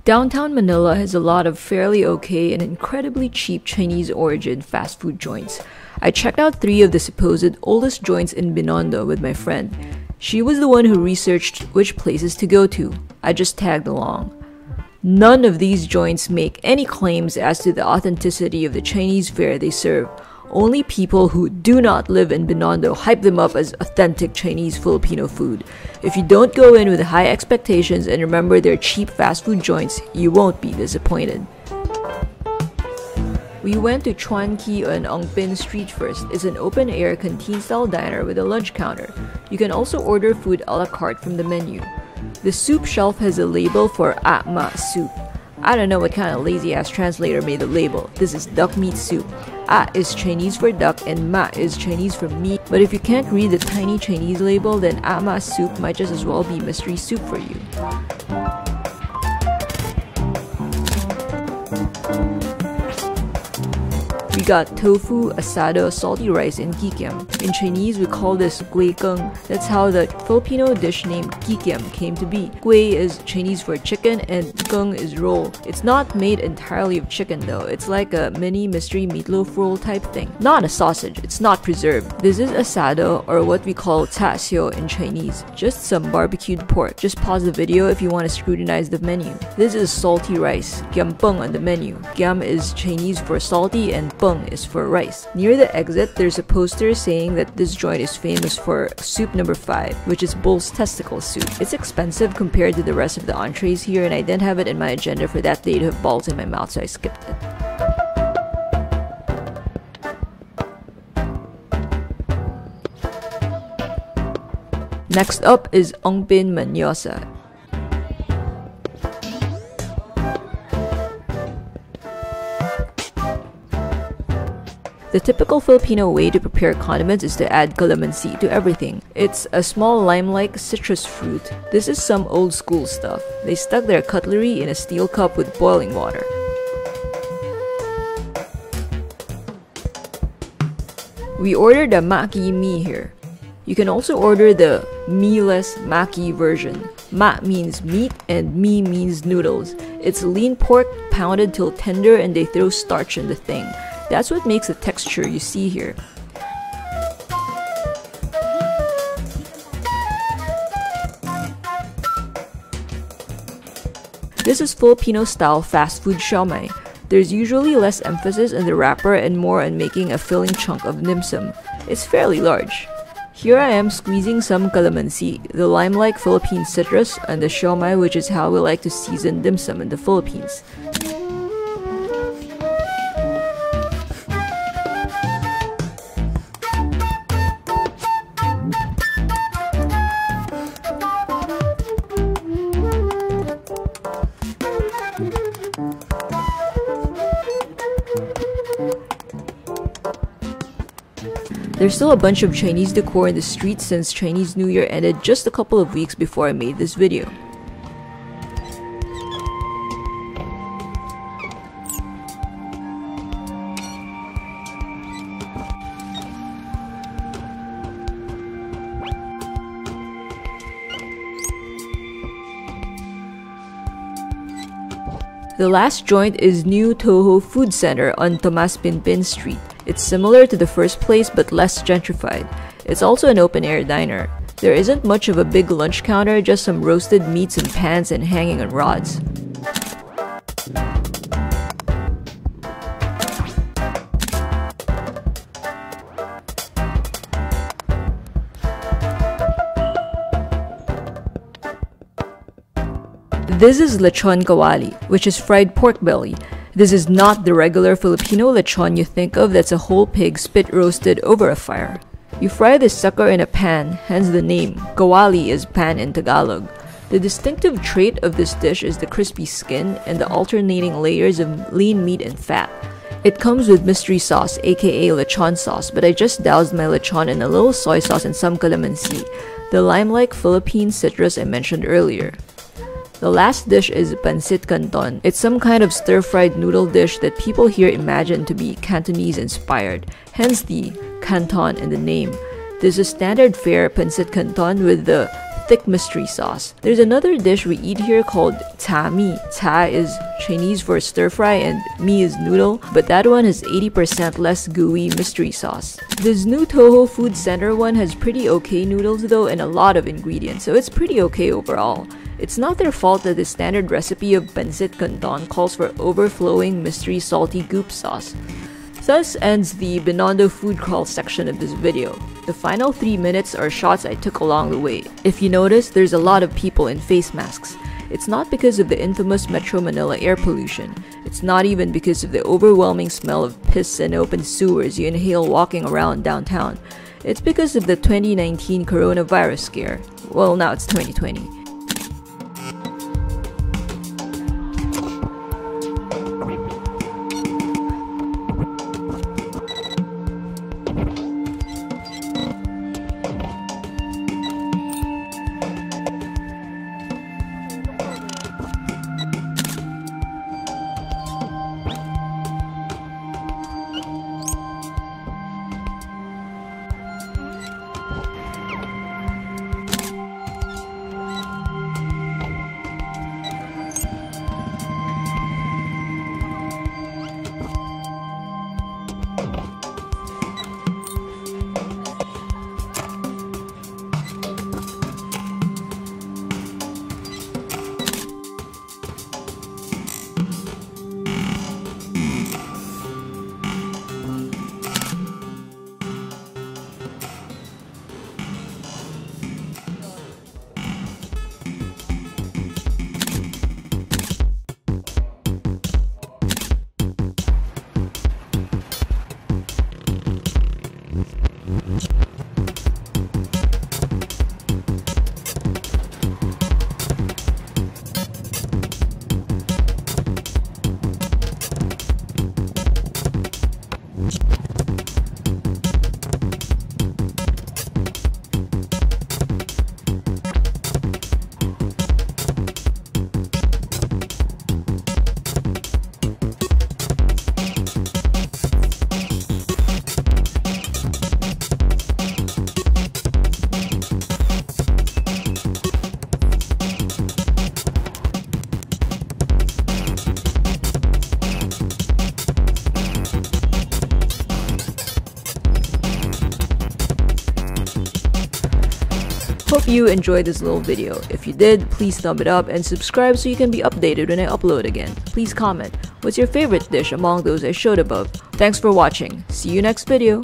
Downtown Manila has a lot of fairly okay and incredibly cheap Chinese origin fast food joints. I checked out 3 of the supposed oldest joints in Binondo with my friend. She was the one who researched which places to go to. I just tagged along. None of these joints make any claims as to the authenticity of the Chinese fare they serve. Only people who do not live in Binondo hype them up as authentic Chinese Filipino food. If you don't go in with high expectations and remember their cheap fast food joints, you won't be disappointed. We went to Chuan on Ongpin Street first. It's an open-air canteen-style diner with a lunch counter. You can also order food a la carte from the menu. The soup shelf has a label for ma soup. I don't know what kind of lazy-ass translator made the label. This is duck meat soup. Is Chinese for duck and ma is Chinese for meat. But if you can't read the tiny Chinese label, then ma soup might just as well be mystery soup for you. We got tofu, asado, salty rice, and kikiam. In Chinese, we call this gui geng. That's how the Filipino dish named kikiam came to be. Gui is Chinese for chicken and geng is roll. It's not made entirely of chicken though. It's like a mini mystery meatloaf roll type thing. Not a sausage. It's not preserved. This is asado, or what we call cha xiu in Chinese. Just some barbecued pork. Just pause the video if you want to scrutinize the menu. This is salty rice. Giam peng on the menu. Giam is Chinese for salty and peng is for rice. Near the exit, there's a poster saying that this joint is famous for soup number 5, which is bull's testicle soup. It's expensive compared to the rest of the entrees here, and I didn't have it in my agenda for that day to have balls in my mouth, so I skipped it. Next up is Ongpin Mañosa. The typical Filipino way to prepare condiments is to add calamansi to everything. It's a small lime-like citrus fruit. This is some old school stuff. They stuck their cutlery in a steel cup with boiling water. We ordered a maki mi here. You can also order the mealess maki version. Ma means meat and mi means noodles. It's lean pork pounded till tender and they throw starch in the thing. That's what makes the texture you see here. This is Filipino-style fast food siomai. There's usually less emphasis on the wrapper and more on making a filling chunk of dim sum. It's fairly large. Here I am squeezing some calamansi, the lime-like Philippine citrus, and the siomai, which is how we like to season dim sum in the Philippines. There's still a bunch of Chinese decor in the streets since Chinese New Year ended just a couple of weeks before I made this video. The last joint is new Toho Food Center on Tomas Pinpin Street. It's similar to the first place but less gentrified. It's also an open-air diner. There isn't much of a big lunch counter, just some roasted meats in pans and hanging on rods. This is lechon kawali, which is fried pork belly. This is not the regular Filipino lechon you think of that's a whole pig spit roasted over a fire. You fry this sucker in a pan, hence the name. Kawali is pan in Tagalog. The distinctive trait of this dish is the crispy skin and the alternating layers of lean meat and fat. It comes with mystery sauce, aka lechon sauce, but I just doused my lechon in a little soy sauce and some calamansi, the lime-like Philippine citrus I mentioned earlier. The last dish is pancit canton. It's some kind of stir-fried noodle dish that people here imagine to be Cantonese-inspired, hence the canton in the name. There's a standard fare pancit canton with the thick mystery sauce. There's another dish we eat here called cha mi. Cha is Chinese for stir fry and mi is noodle, but that one has 80% less gooey mystery sauce. This new Toho food center one has pretty okay noodles though and a lot of ingredients, so it's pretty okay overall. It's not their fault that the standard recipe of pancit canton calls for overflowing mystery salty goop sauce. Thus ends the Binondo food crawl section of this video. The final 3 minutes are shots I took along the way. If you notice, there's a lot of people in face masks. It's not because of the infamous Metro Manila air pollution. It's not even because of the overwhelming smell of piss and open sewers you inhale walking around downtown. It's because of the 2019 coronavirus scare. Well, now it's 2020. Hope you enjoyed this little video. If you did, please thumb it up and subscribe so you can be updated when I upload again. Please comment, what's your favorite dish among those I showed above? Thanks for watching. See you next video.